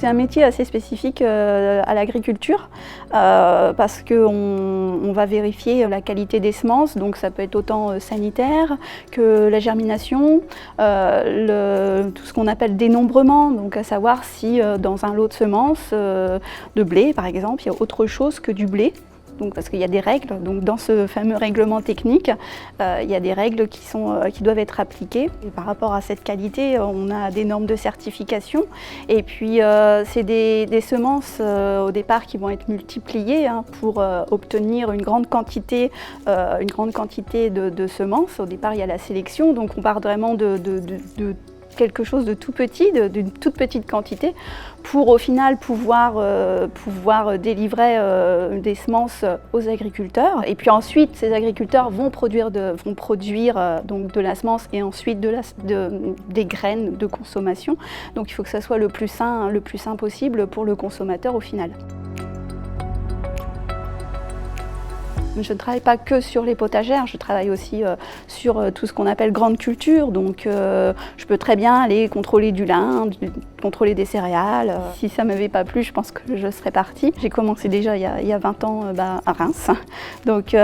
C'est un métier assez spécifique à l'agriculture parce qu'on va vérifier la qualité des semences, donc ça peut être autant sanitaire que la germination, tout ce qu'on appelle dénombrement, donc à savoir si dans un lot de semences de blé par exemple, il y a autre chose que du blé. Donc, parce qu'il y a des règles, donc dans ce fameux règlement technique, il y a des règles qui doivent être appliquées. Et par rapport à cette qualité, on a des normes de certification. Et puis, c'est des semences au départ qui vont être multipliées pour obtenir une grande quantité de semences. Au départ, il y a la sélection, donc on part vraiment de quelque chose de tout petit, d'une toute petite quantité, pour au final pouvoir délivrer des semences aux agriculteurs. Et puis ensuite, ces agriculteurs vont produire donc de la semence et ensuite des graines de consommation. Donc il faut que ça soit le plus sain possible pour le consommateur au final. Je ne travaille pas que sur les potagères, je travaille aussi sur tout ce qu'on appelle grande culture. Donc je peux très bien aller contrôler du lin, contrôler des céréales. Si ça ne m'avait pas plu, je pense que je serais partie. J'ai commencé déjà il y a 20 ans à Reims, donc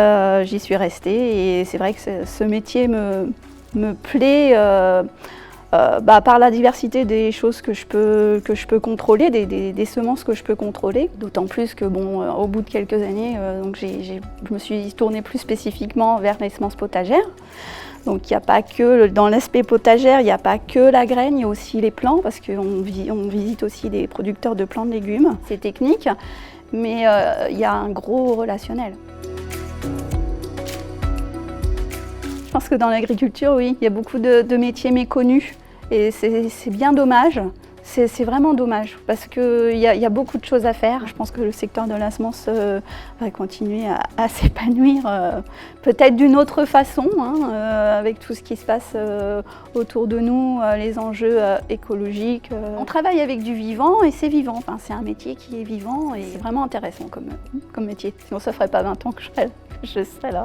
j'y suis restée et c'est vrai que ce métier me plaît. Par la diversité des choses que je peux contrôler, des semences que je peux contrôler. D'autant plus que au bout de quelques années, je me suis tournée plus spécifiquement vers les semences potagères. Donc il n'y a pas que, dans l'aspect potagère, il n'y a pas que la graine, il y a aussi les plants, parce qu'on visite aussi des producteurs de plants de légumes. C'est technique, mais il y a un gros relationnel. Je pense que dans l'agriculture, oui, il y a beaucoup de métiers méconnus et c'est bien dommage. C'est vraiment dommage parce qu'il y a beaucoup de choses à faire. Je pense que le secteur de la semence va continuer à s'épanouir peut-être d'une autre façon, avec tout ce qui se passe autour de nous, les enjeux écologiques. On travaille avec du vivant et c'est vivant. Enfin, c'est un métier qui est vivant et c'est vraiment intéressant comme métier. Sinon ça ne ferait pas 20 ans que je serais là.